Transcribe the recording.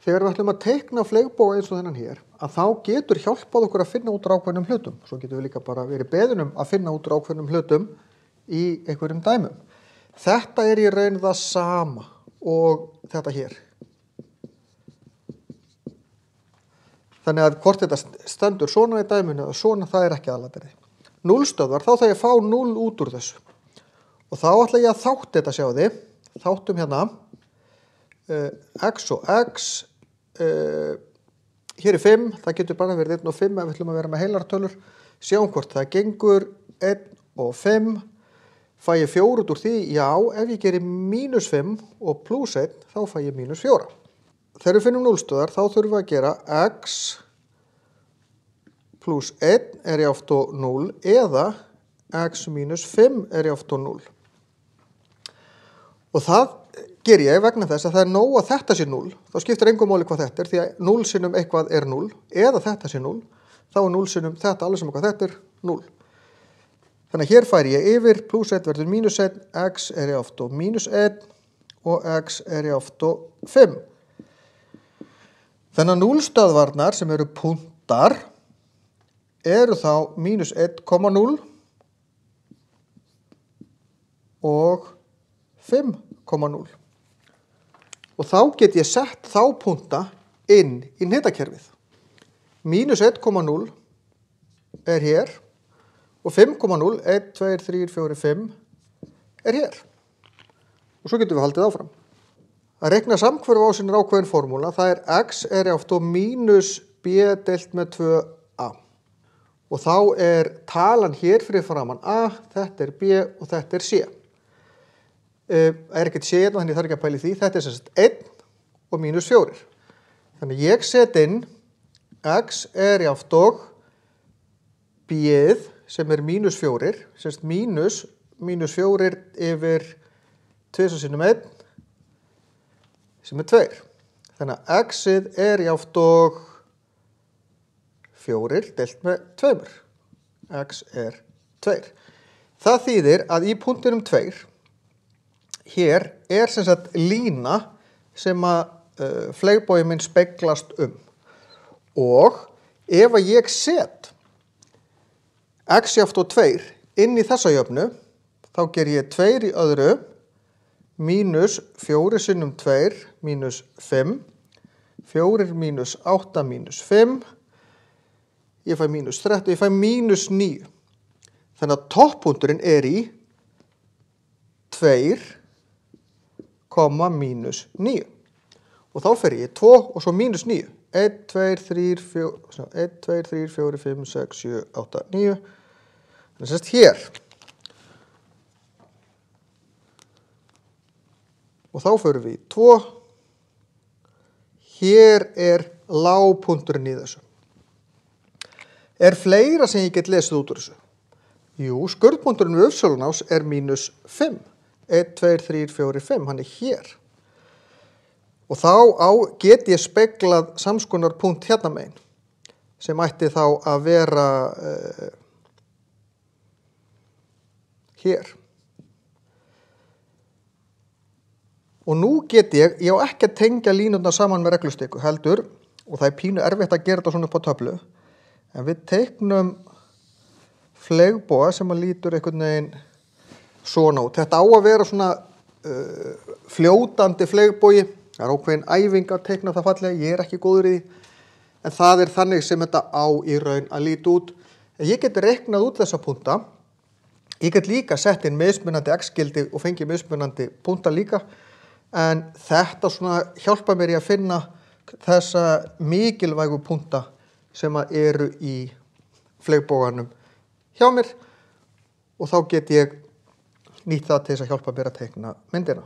Þegar við ætlum að teikna fleigbóga eins og þennan hér, að þá getur hjálpað okkur að finna út úr ákveðnum hlutum. Svo getum við líka bara verið beðin að finna út úr ákveðnum hlutum í einhverjum dæmum. Þetta í raun það sama og þetta hér. Þannig að hvort þetta stendur svona í dæminu eða svona, það ekki aðalatriði. Núllstöðvar, þá þarf ég að fá 0 út úr þessu. Og þá ætla ég að þátta þetta, sjá þið. Þáttum hérna x og x, hér 5, það getur bara verið 1 og 5 ef við ætlum að vera með heilartölur. Sjáum hvort það gengur 1 og 5. Fæ ég 4 út úr því? Já, ef ég gerir -5 og +1, þá fæ ég -4. Þegar við finnum núllstöðvar, þá þurfum við að gera x + 1 jafnt og 0 eða x - 5 jafnt og 0. Og það ger ég vegna þess að það nóg að þetta sé 0. Þá skiptir engu máli hvað þetta því að 0 sinnum eitthvað 0, eða þetta sé 0, þá 0 sinnum þetta, alveg sem hvað þetta 0. Þannig að hér færi ég yfir, +1 verður -1, x jafnt og -1 og x jafnt og 5. Þannig að núllstöðvarnar sem eru punktar eru þá -1,0 og 5,0. Og þá get ég sett þá punkta inn í hnitakerfið. -1,0 hér og 5,0, 1, 2, 3, 4, 5 hér. Og svo getum við haldið áfram. Að reikna samhverf á sinni ákveðin formúla, það x jafnt og -b deilt með 2a. Og þá talan hér fyrir framan a, þetta b og þetta c. Ekkert c hérna, þannig ég þarf ekki að pæla í því. Þetta sem sagt 1 og -4. Þannig ég set inn x jafnt og b sem -4, sem sagt -4 yfir 2 sinnum 1 sem 2. Þannig að x-ið jafnt og 4 deilt með 2. X 2. Það þýðir að í punktinum 2 hér sem sagt lína sem að fleigbógi minn speglast Og ef að ég set x jafnt og 2 inn í þessa jöfnu, þá ger ég 2 í öðru -4 sinnum 2 -5, 4 - 8 - 5, ég fæ -30, ég fæ -9. Þannig að toppunkturinn í 2, -9. Og þá fer ég 2 og svo -9. 1, 2, 3, 4, 5, 6, 7, 8, 9. Þannig að sérst hér. Og þá förum við í 2. Hér lágpunkturinn í þessu. Fleira sem ég get lesið út úr þessu? Jú, skurðpunkturinn við Uppsölunás -5. 1, 2, 3, 4, 5, hann hér. Og þá get ég speglað samskonar punkt hérna megin, sem ætti þá að vera hér. Og nú get ég á ekki að tengja línurnar saman með reglustiku heldur, og það pínu erfitt að gera þetta svona upp á töflu, en við teiknum fleigbóga sem að lítur einhvern veginn svona út. Þetta á að vera svona fljótandi fleigbógi. Það ákveðin æfing að teikna það fallega, ég ekki góður í því, en það þannig sem þetta á í raun að líta út. En ég get reiknað út þessa punkta. Ég get líka sett inn mismunandi x-gildi og fengið mismunandi punkta líka, en þetta svona hjálpa mér í að finna þessa mikilvægu punkta sem eru í fleigbóganum hjá mér, og þá get ég nýtt það til þess að hjálpa mér að teikna myndina.